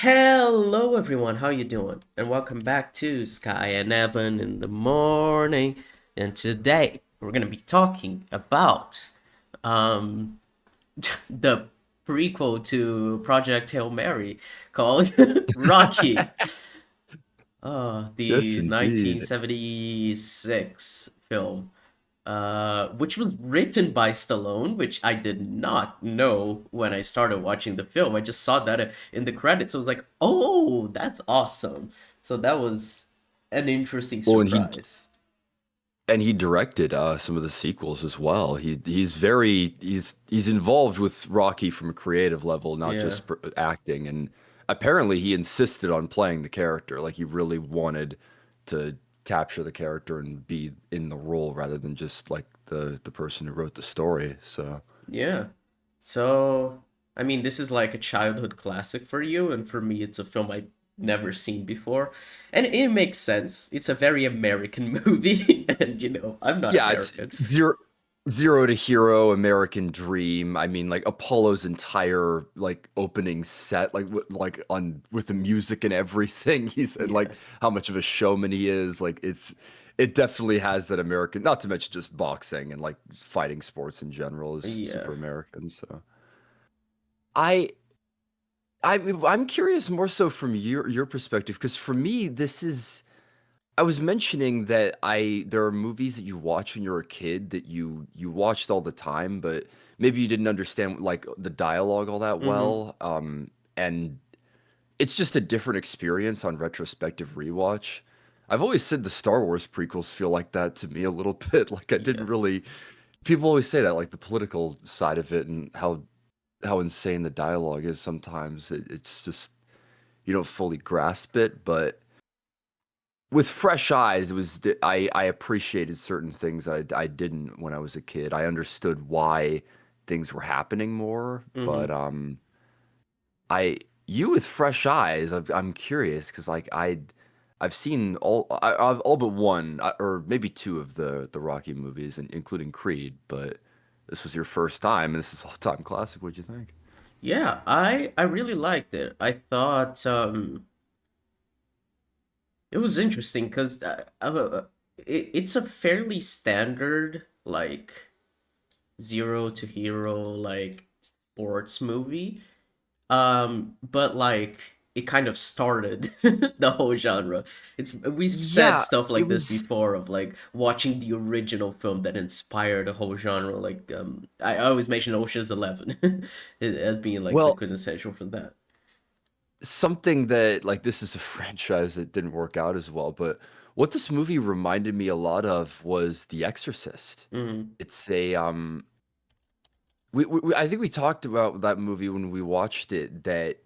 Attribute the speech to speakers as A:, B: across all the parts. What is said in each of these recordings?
A: Hello everyone, how you doing? And welcome back to Skye and Evan in the morning. And today we're gonna be talking about um the prequel to Project Hail Mary called Rocky.
B: Yes,
A: The
B: indeed.
A: 1976 film. Which was written by Stallone, which I did not know when I started watching the film. I just saw that in the credits. I was like, oh, that's awesome. So that was an interesting
B: Well,
A: surprise.
B: and he directed some of the sequels as well. He's involved with Rocky from a creative level, not
A: Yeah.
B: just acting. And apparently, he insisted on playing the character. Like he really wanted to capture the character and be in the role rather than just like the person who wrote the story. So
A: Yeah. So, I mean, this is like a childhood classic for you, and for me, it's a film I've never seen before. And it makes sense. It's a very American movie, and I'm not
B: yeah, it's
A: American.
B: zero to hero American dream. I mean, like Apollo's entire like opening set, like on with the music and everything. He said like
A: Yeah.
B: how much of a showman he is. Like it definitely has that American. Not to mention just boxing and like fighting sports in general is
A: Yeah.
B: super American. So I. I'm curious more so from your perspective because for me this is I was mentioning that I there are movies that you watch when you're a kid that you watched all the time, but maybe you didn't understand like the dialogue all that
A: Mm-hmm.
B: well. And it's just a different experience on retrospective rewatch. I've always said the Star Wars prequels feel like that to me a little bit. Like I
A: Yeah.
B: didn't really. People always say that, like the political side of it and how insane the dialogue is sometimes. It's just you don't fully grasp it, but with fresh eyes, I appreciated certain things that I didn't when I was a kid. I understood why things were happening more, but
A: Mm-hmm.
B: I you with fresh eyes, I'm curious because I've seen I've all but one or maybe two of the Rocky movies, including Creed, but this was your first time, and this is all time classic. What'd you think?
A: Yeah, I really liked it. I thought it was interesting because it's a fairly standard like zero to hero like sports movie. But like it kind of started the whole genre. We've said
B: Yeah,
A: stuff
B: it
A: like this
B: was.
A: before of like watching the original film that inspired the whole genre. Like I always mention Ocean's 11 as being like the
B: Well,
A: quintessential for that.
B: something that like this is a franchise that didn't work out as well, but what this movie reminded me a lot of was The Exorcist.
A: Hmm.
B: It's a I think we talked about that movie when we watched it that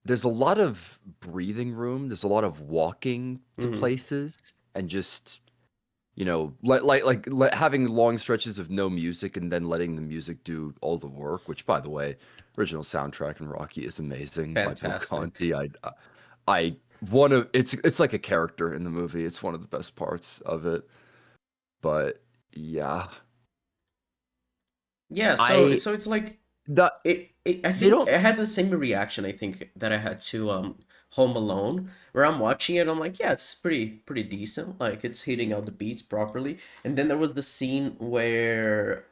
B: there's a lot of breathing room, there's a lot of walking to
A: Hmm.
B: places and just having long stretches of no music and then letting the music do all the work, which by the way, original soundtrack in Rocky is amazing by Bill
A: Fantastic.
B: Conti. I one of it's like a character in the movie. It's one of the best parts of it. But yeah,
A: Yeah, so
B: I
A: so it's like
B: the
A: I
B: they
A: think
B: don't.
A: I had the same reaction I think that I had to Home Alone, where I'm watching it, I'm like, yeah, it's pretty decent. Like it's hitting out the beats properly. And then there was the scene where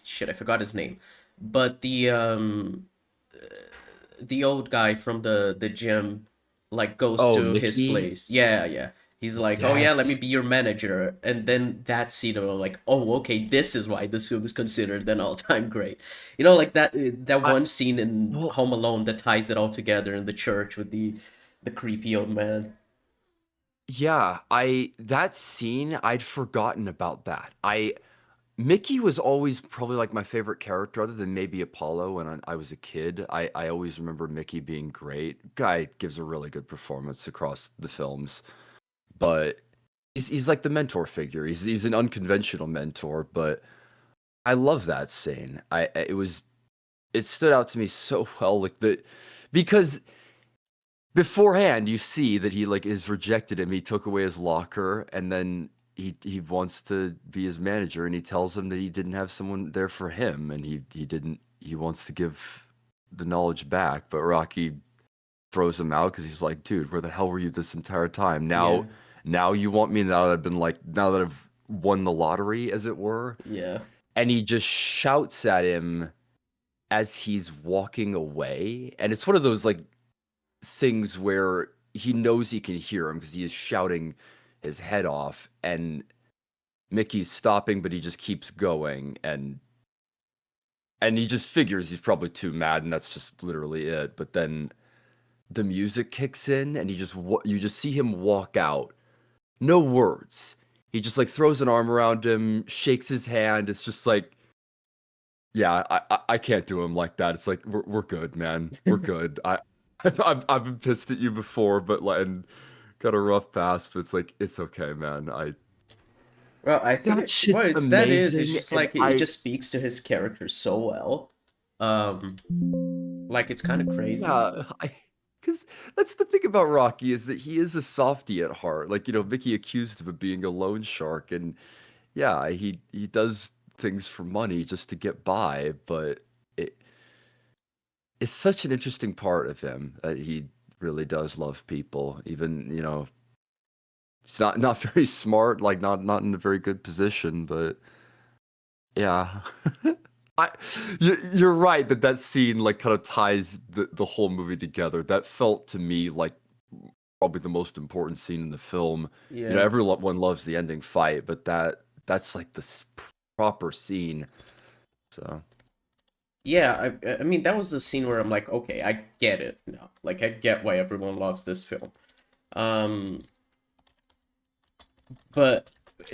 A: shit, I forgot his name. But the old guy from the gym like goes
B: Oh,
A: to his
B: Mickey.
A: place. Yeah, yeah. He's like, "Oh yeah, let me
B: Yes.
A: be your manager." And then that scene, I'm like, "Oh, okay, this is why this film is considered an all-time great." Like that
B: I
A: one scene in
B: well,
A: Home Alone that ties it all together in the church with the creepy old man.
B: yeah, I that scene I'd forgotten about that. I Mickey was always probably like my favorite character, other than maybe Apollo when I was a kid. I always remember Mickey being great. Guy gives a really good performance across the films, but he's like the mentor figure. He's an unconventional mentor, but I love that scene. It stood out to me so well, like the because beforehand you see that he like is rejected him. He took away his locker, and then he wants to be his manager, and he tells him that he didn't have someone there for him, and he didn't he wants to give the knowledge back, but Rocky throws him out because he's like, dude, where the hell were you this entire time?
A: Yeah.
B: Now you want me now that I've been like, now that I've won the lottery, as it were.
A: Yeah.
B: And he just shouts at him as he's walking away. And it's one of those like things where he knows he can hear him because he is shouting his head off. And Mickey's stopping, but he just keeps going. And he just figures he's probably too mad, and that's just literally it. But then the music kicks in, and you just see him walk out. No words. He just like throws an arm around him, shakes his hand. It's just like, yeah, I can't do him like that. It's like we're good, man. We're good. I've been pissed at you before, but like and got a rough past. But it's like it's okay, man. I
A: Well, I think
B: That
A: what
B: shit's
A: it's that is. It's
B: amazing,
A: just
B: and
A: like it just speaks to his character so well. Um, like it's kind of crazy.
B: yeah, I because that's the thing about Rocky is that he is a softie at heart. Like, Mickey accused him of being a loan shark, and yeah, he does things for money just to get by, but it it's such an interesting part of him that he really does love people, even, he's not very smart, like not in a very good position, but yeah. I you're right that scene like kind of ties the whole movie together. That felt to me like probably the most important scene in the film.
A: Yeah.
B: Everyone loves the ending fight, but that's like the proper scene. So,
A: Yeah, I mean that was the scene where I'm like, okay, I get it now. Like I get why everyone loves this film. Um, but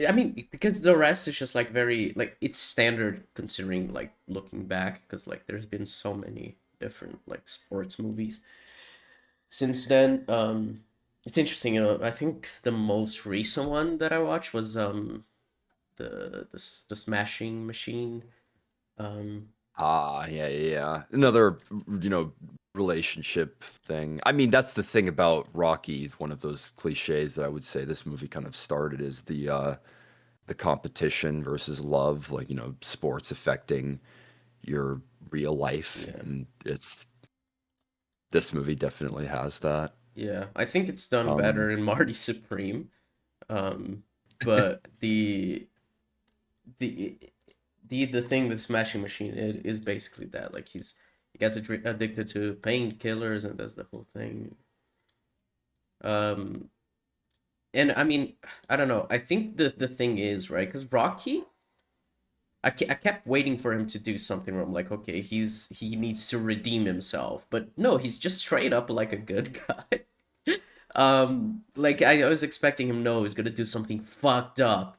A: I mean because the rest is just like very like it's standard considering like looking back because like there's been so many different like sports movies since then. It's interesting. I think the most recent one that I watched was the Smashing Machine. Um,
B: yeah, yeah, yeah. Another, you know, relationship thing. I mean, that's the thing about Rocky. One of those cliches that I would say this movie kind of started is the competition versus love, like, sports affecting your real life,
A: yeah,
B: and it's this movie definitely has that.
A: yeah. I think it's done
B: Um,
A: better in Marty Supreme. Um, but the the thing with Smashing Machine it is basically that like he gets addicted to painkillers and does the whole thing. Um, and I mean, I don't know. I think the thing is right because Rocky. I kept waiting for him to do something where I'm like, okay, he needs to redeem himself, but no, he's just straight up like a good guy. Like I was expecting him, no, he's gonna do something fucked up.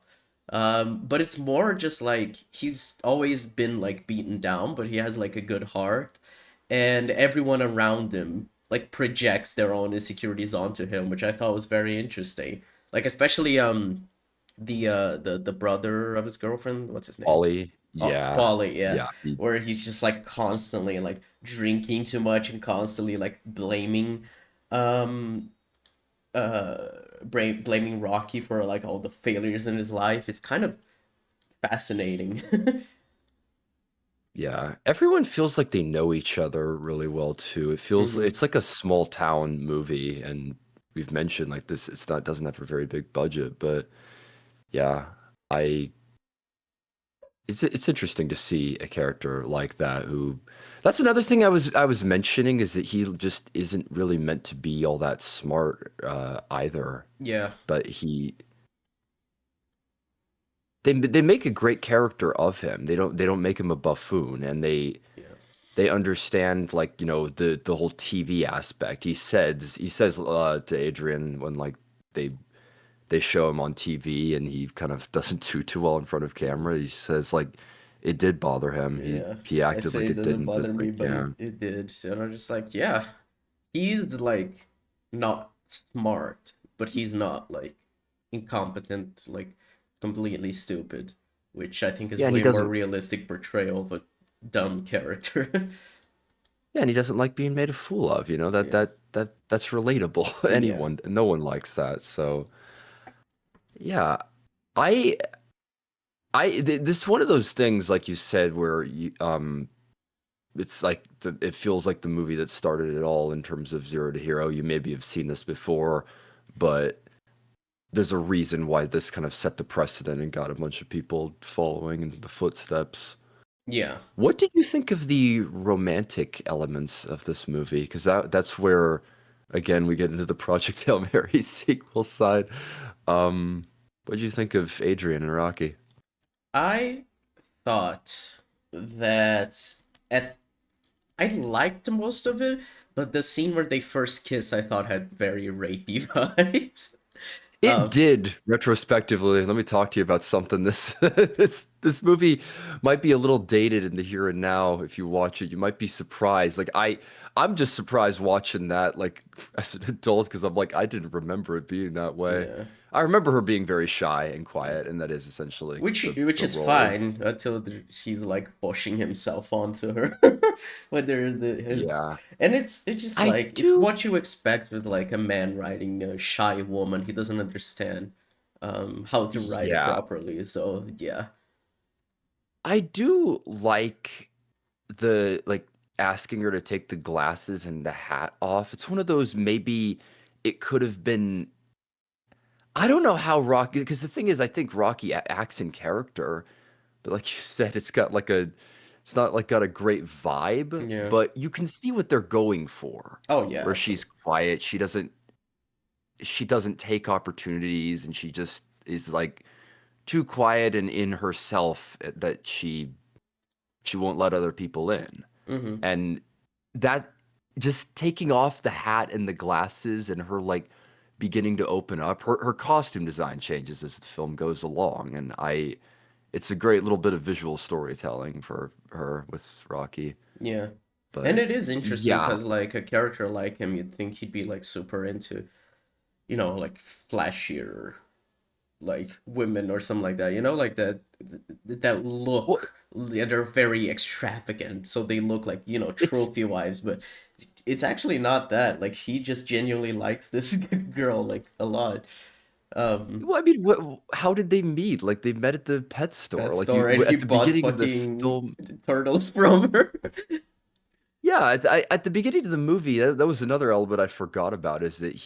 A: But it's more just like he's always been like beaten down, but he has like a good heart, and everyone around him like projects their own insecurities onto him, which I thought was very interesting. Like especially the brother of his girlfriend, what's his name?
B: Ollie,
A: Oh,
B: yeah,
A: Paulie, yeah.
B: yeah,
A: Where he's just like constantly like drinking too much and constantly like um blaming Rocky for like all the failures in his life. It's kind of fascinating.
B: yeah. Everyone feels like they know each other really well too.
A: Hmm.
B: It's like a small town movie, and we've mentioned like this. It's not doesn't have a very big budget, but yeah, I it's interesting to see a character like that who that's another thing I was mentioning is that he just isn't really meant to be all that smart either.
A: Yeah,
B: But they make a great character of him. They don't make him a buffoon, and
A: yeah,
B: they understand like the whole TV aspect. He says to Adrian when like they they show him on TV and he kind of doesn't do too well in front of camera. He says like it did bother him. He
A: yeah.
B: he
A: I
B: acted
A: say
B: like
A: it
B: it
A: doesn't
B: didn't, but
A: bother
B: it's
A: me,
B: like
A: but
B: yeah,
A: it did. So I'm just like, yeah, he's like not smart, but he's not like incompetent, like completely stupid, which I think is
B: yeah, and he
A: way more
B: doesn't
A: realistic portrayal of a dumb character.
B: yeah, and he doesn't like being made a fool of. That
A: Yeah.
B: that's relatable.
A: Yeah.
B: No one likes that. So yeah, I this is one of those things like you said where it's like it feels like the movie that started it all in terms of Zero to Hero. You maybe have seen this before, but there's a reason why this kind of set the precedent and got a bunch of people following in the footsteps.
A: Yeah.
B: What did you think of the romantic elements of this movie? Because that's where, again, we get into the Project Hail Mary sequel side. What did you think of Adrian and Rocky?
A: I thought that at I liked most of it, but the scene where they first kiss I thought had very rapey vibes.
B: It
A: Um,
B: did retrospectively. Let me talk to you about something. This this movie might be a little dated in the here and now. If you watch it, you might be surprised. I'm just surprised watching that like as an adult because I'm like I didn't remember it being that way.
A: yeah.
B: I remember her being very shy and quiet, and that is essentially
A: Which
B: the
A: is
B: role.
A: fine until he's like pushing himself onto her, whether his
B: Yeah,
A: and it's just
B: I
A: like it's
B: do.
A: what you expect with like a man writing a shy woman. He doesn't understand how to write it
B: Yeah,
A: properly. So yeah,
B: I do like the like asking her to take the glasses and the hat off. It's one of those maybe it could have been. I don't know how Rocky, because the thing is, I think Rocky acts in character, but like you said, it's not like got a great vibe,
A: yeah.
B: but you can see what they're going for,
A: Oh yeah,
B: where she's
A: absolutely.
B: quiet, she doesn't take opportunities, and she just is like too quiet and in herself that she won't let other people in.
A: Mm-hmm.
B: And that just taking off the hat and the glasses and her like beginning to open up, her costume design changes as the film goes along. And it's a great little bit of visual storytelling for her with Rocky.
A: Yeah. And
B: But
A: it is interesting
B: yeah,
A: because like a character like him, you'd think he'd be like super into, like flashier like women or something like that, like that
B: well,
A: look. Yeah, they're very extravagant, so they look like,
B: it's
A: trophy wives, but it's actually not that. Like he just genuinely likes this girl like a lot. Um,
B: well, I mean, how did they meet? Like they met at the pet
A: that
B: store. Like
A: store, and he
B: at the
A: bought
B: beginning of the
A: fucking
B: film.
A: turtles from her.
B: Yeah, at the beginning of the movie, that was another element I forgot about is that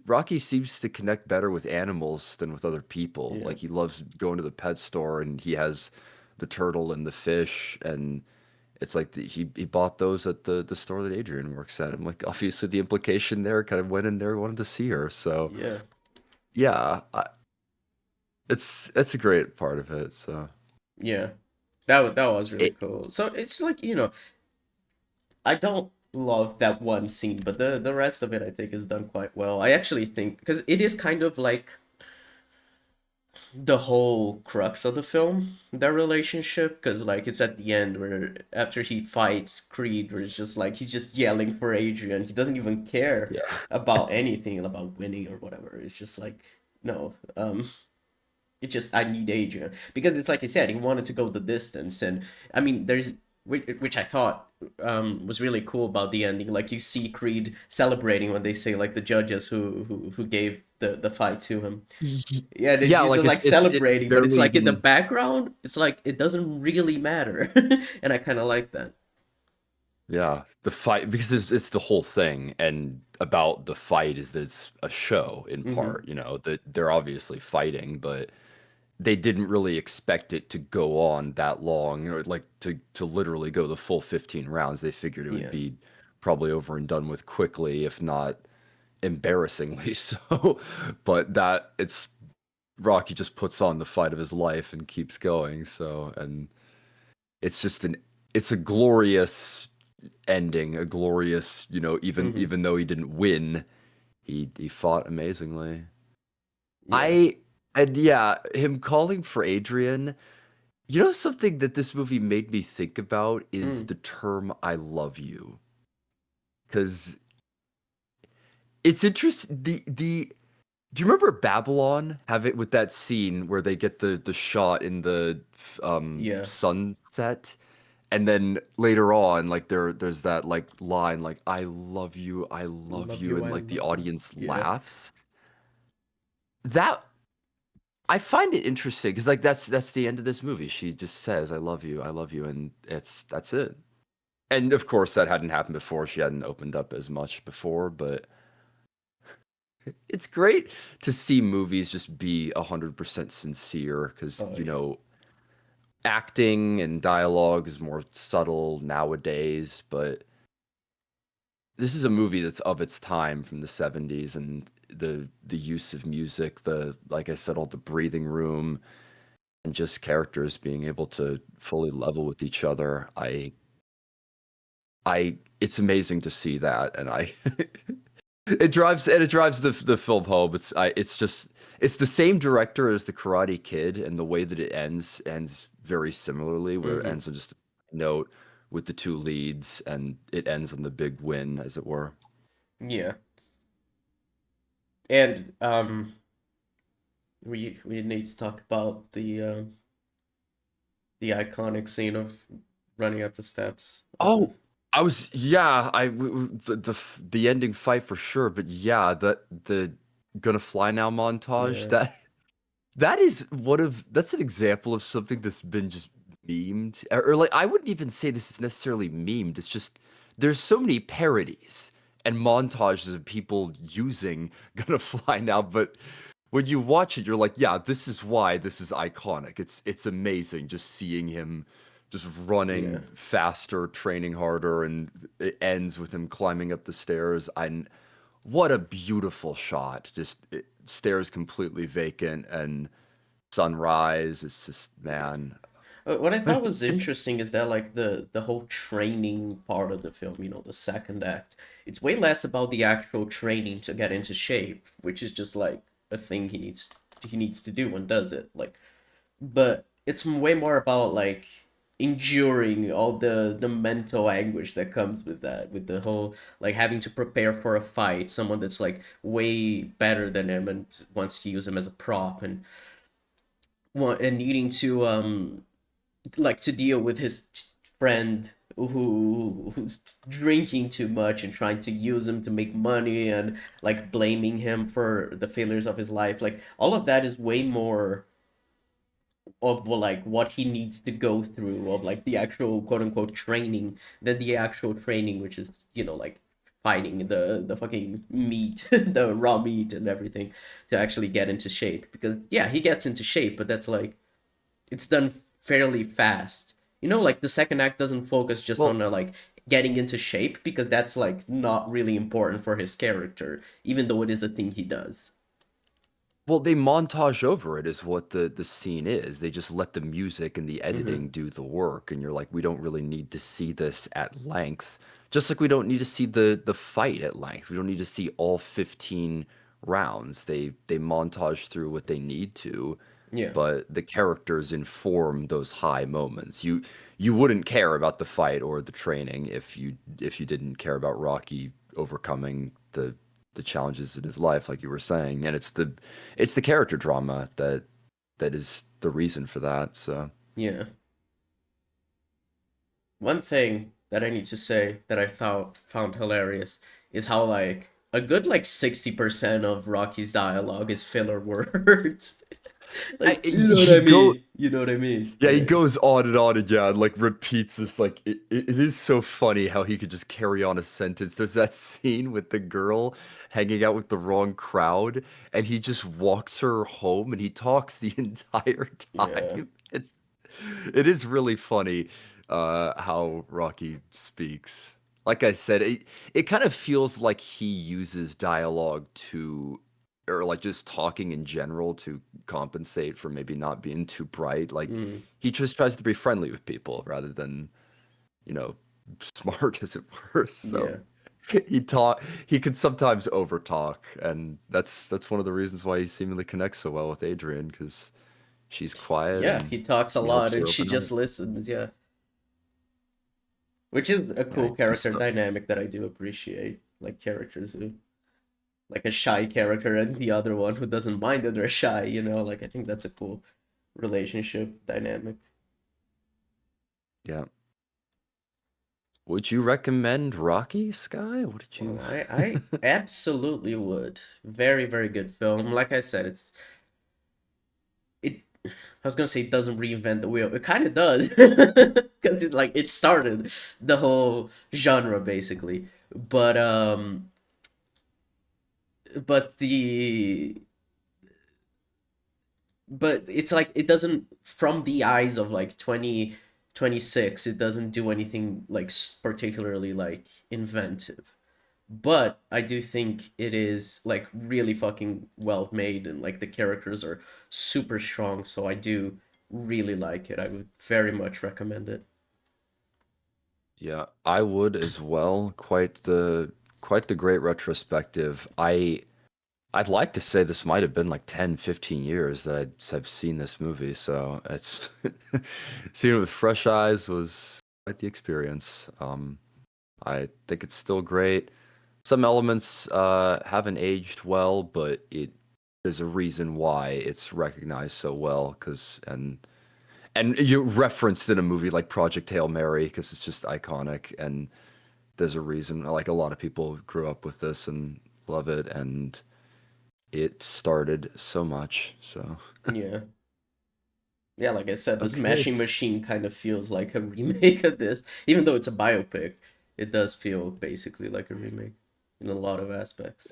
B: Rocky seems to connect better with animals than with other people.
A: Yeah.
B: Like he loves going to the pet store and he has the turtle and the fish and it's like he bought those at the store that Adrian works at. I'm like, obviously the implication there kind of went in there, wanted to see her. So
A: Yeah.
B: yeah, it's a great part of it. So
A: Yeah. That was really
B: it,
A: cool. So it's like, I don't love that one scene, but the rest of it I think is done quite well. I actually think because it is kind of like the whole crux of the film, their relationship, because like it's at the end where after he fights Creed, where it's just like he's just yelling for Adrian. He doesn't even care
B: yeah.
A: about anything about winning or whatever. It's just like no, it just I need Adrian because it's like I said, he wanted to go the distance, and I mean there's which I thought was really cool about the ending. Like you see Creed celebrating when they say like the judges who gave the fight to him. Yeah, and
B: Yeah,
A: he's
B: like
A: just like
B: it's
A: celebrating, but it's
B: barely
A: like in the
B: even.
A: background, it's like it doesn't really matter, and I kind of like that.
B: Yeah, the fight because it's the whole thing, and about the fight is that it's a show in
A: Mm-hmm.
B: part, that they're obviously fighting, but they didn't really expect it to go on that long, or like to literally go the full 15 rounds. They figured it would
A: Yeah.
B: be probably over and done with quickly, if not embarrassingly so. But that it's Rocky just puts on the fight of his life and keeps going. So, and it's just it's a glorious ending, a glorious,
A: Mm-hmm.
B: even though he didn't win, he fought amazingly.
A: Yeah.
B: I and yeah, him calling for Adrian, something that this movie made me think about is
A: Mm.
B: the term "I love you," because it's interesting. Do you remember Babylon? Have it with that scene where they get the shot in the
A: Yeah.
B: sunset, and then later on, like there's that like line like I love
A: Love
B: you,"
A: you,
B: and
A: I
B: like the
A: love you.
B: audience
A: Yeah.
B: laughs. That I find it interesting because like that's the end of this movie. She just says I love you," and that's it. And of course, that hadn't happened before. She hadn't opened up as much before, but it's great to see movies just be 100% sincere because,
A: Oh
B: you
A: yeah.
B: know, acting and dialogue is more subtle nowadays, but this is a movie that's of its time from the 70s and the use of music, the like I said, all the breathing room and just characters being able to fully level with each other. I it's amazing to see that and I it drives the film home. It's just it's the same director as The Karate Kid, and the way that it ends very similarly, where it
A: Mm-hmm.
B: ends on just a note with the two leads, and it ends on the big win, as it were.
A: Yeah. And we need to talk about the iconic scene of running up the steps.
B: Oh, I was yeah, the ending fight for sure, but yeah, the gonna fly now montage
A: Yeah.
B: that is one of that's an example of something that's been just memed. Or like I wouldn't even say this is necessarily memed. It's just there's so many parodies and montages of people using Gonna Fly Now, but when you watch it, you're like, yeah, this is why this is iconic. It's amazing just seeing him just
A: Yeah.
B: running faster, training harder, and it ends with him climbing up the stairs. And what a beautiful shot. Stairs completely vacant and sunrise. It's just, man.
A: What I thought was interesting is that like the whole training part of the film, you know, the second act, it's way less about the actual training to get into shape, which is just like a thing he needs to do and does it. Like, but it's way more about like enduring all the mental anguish that comes with that, with the whole like having to prepare for a fight, someone that's like way better than him and wants to use him as a prop and needing to like to deal with his friend who's drinking too much and trying to use him to make money and like blaming him for the failures of his life. Like all of that is way more of like what he needs to go through of like the actual quote unquote training than the actual training, which is, you know, like fighting the fucking meat, the raw meat and everything to actually get into shape. Because yeah, he gets into shape, but that's like it's done fairly fast. You know, like the second act doesn't focus just on
B: Well,
A: like getting into shape because that's like not really important for his character, even though it is a thing he does.
B: Well, they montage over it is what the scene is. They just let the music and the
A: Mm-hmm.
B: editing do the work, and you're like, we don't really need to see this at length. Just like we don't need to see the fight at length. We don't need to see all 15 rounds. They montage through what they need to,
A: Yeah,
B: but the characters inform those high moments. You wouldn't care about the fight or the training if you didn't care about Rocky overcoming the challenges in his life, like you were saying. And it's the character drama that is the reason for that. So
A: yeah. One thing that I need to say that I found hilarious is how like a good like 60% of Rocky's dialogue is filler words. Like, you know what
B: he
A: I
B: go
A: mean? You know what I mean?
B: Yeah, he
A: Yeah.
B: goes on and on again, like repeats this. Like it is so funny how he could just carry on a sentence. There's that scene with the girl hanging out with the wrong crowd, and he just walks her home, and he talks the entire
A: Yeah.
B: time. It is really funny, how Rocky speaks. Like I said, it kind of feels like he uses dialogue to, or like just talking in general to compensate for maybe not being too bright. Like
A: Mm,
B: he just tries to be friendly with people rather than, you know, smart as it were. So
A: yeah.
B: he can sometimes overtalk, and that's one of the reasons why he seemingly connects so well with Adrian, because she's quiet
A: Yeah,
B: and
A: he talks a
B: he
A: lot
B: helps
A: and
B: her
A: she
B: open
A: just
B: up.
A: listens, yeah. Which is a
B: Yeah,
A: cool
B: he's
A: character
B: still
A: dynamic that I do appreciate. Like characters who like a shy character and the other one who doesn't mind that they're shy, you know? Like I think that's a cool relationship dynamic.
B: yeah. Would you recommend Rocky, Sky? What did you?
A: I absolutely would. Very, very good film. Like I said, it I was gonna say it doesn't reinvent the wheel. It kind of does, because it started the whole genre basically. But but the but it's like it doesn't, from the eyes of like 2026, it doesn't do anything like particularly like inventive. But I do think it is like really fucking well made, and like the characters are super strong, so I do really like it. I would very much recommend it.
B: Yeah, I would as well. Quite the great retrospective. I'd like to say this might have been like 10, 15 years that I've seen this movie, so it's seeing it with fresh eyes was quite the experience. I think it's still great. Some elements haven't aged well, but there's a reason why it's recognized so well, because and you referenced in a movie like Project Hail Mary because it's just iconic, and there's a reason. Like a lot of people grew up with this and love it, and it started so much. So
A: Yeah. Yeah, like I said, this
B: okay,
A: Mashing Machine kind of feels like a remake of this. Even though it's a biopic, it does feel basically like a remake in a lot of aspects.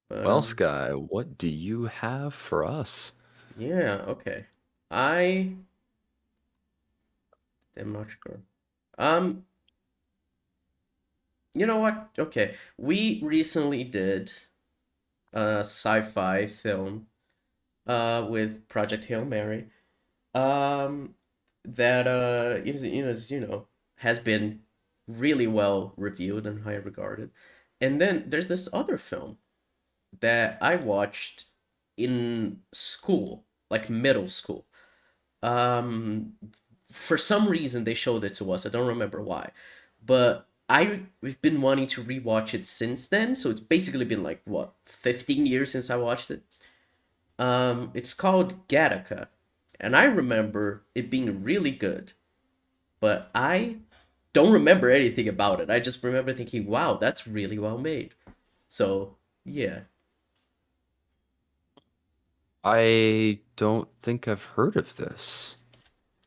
A: But
B: well, Skye, what do you have for us?
A: yeah, okay. I am not sure. Um, you know what? Okay. We recently did a sci-fi film with Project Hail Mary. Um that has been really well reviewed and high regarded. And then there's this other film that I watched in school, like middle school. Um, for some reason they showed it to us. I don't remember why, but we've been wanting to rewatch it since then. So it's basically been like what, 15 years since I watched it. It's called Gattaca, and I remember it being really good, but I don't remember anything about it. I just remember thinking, "Wow, that's really well made." So yeah,
B: I don't think I've heard of this.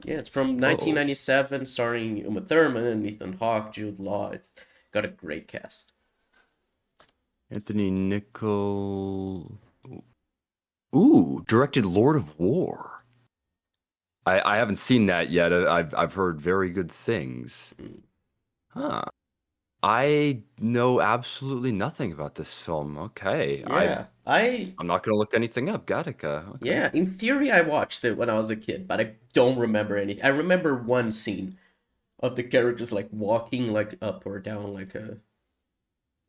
A: yeah, it's from
B: Oh,
A: 1997, starring Uma Thurman and Ethan Hawke, Jude Law. It's got a great cast.
B: Anthony Nicol. Ooh, directed Lord of War. I haven't seen that yet. I've heard very good things.
A: Mm.
B: Huh. I know absolutely nothing about this film. Okay.
A: Yeah,
B: I'm not gonna look anything up. Gattaca. Okay.
A: yeah, in theory, I watched it when I was a kid, but I don't remember anything. I remember one scene of the characters like walking like up or down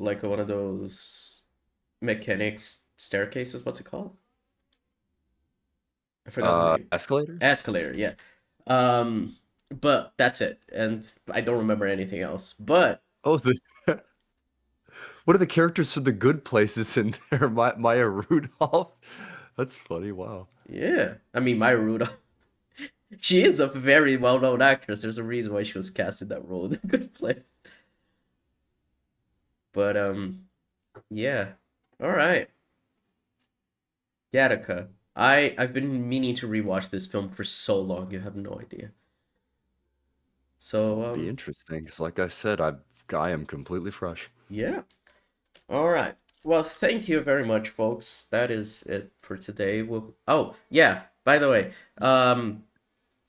A: like one of those mechanics staircases. What's it called? I forgot the name.
B: Escalators?
A: Escalator, yeah. Um, but that's it, and I don't remember anything else. But
B: Oh, the what are the characters for the good places in there? Maya Rudolph? That's funny. Wow.
A: yeah, I mean Maya Rudolph, she is a very well-known actress. There's a reason why she was cast in that role in a good place. But yeah. All right, Gattaca. I've been meaning to rewatch this film for so long. You have no idea. So
B: Be interesting. 'Cause like I said, I am completely fresh.
A: yeah. All right. Well, thank you very much, folks. That is it for today. Oh, yeah, by the way,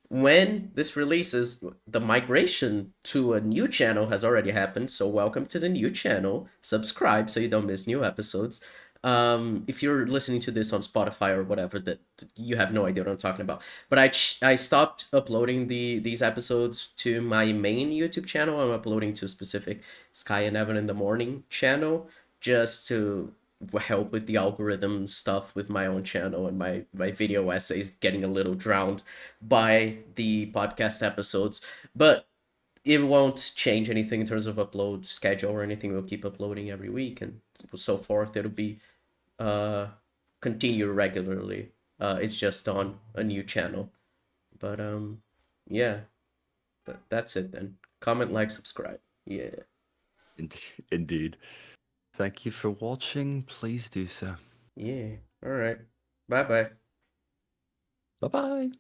A: when this releases, the migration to a new channel has already happened. So welcome to the new channel. Subscribe so you don't miss new episodes. If you're listening to this on Spotify or whatever, that you have no idea what I'm talking about. But I stopped uploading these episodes to my main YouTube channel. I'm uploading to a specific Skye and Evan in the Morning channel just to help with the algorithm stuff with my own channel, and my video essays getting a little drowned by the podcast episodes. But it won't change anything in terms of upload schedule or anything. We'll keep uploading every week and so forth. It'll be uh continue regularly. It's just on a new channel. But yeah, that's it then. Comment, like, subscribe. Yeah.
B: Indeed. Thank you for watching. Please do so.
A: Yeah. All right. Bye bye.
B: Bye bye.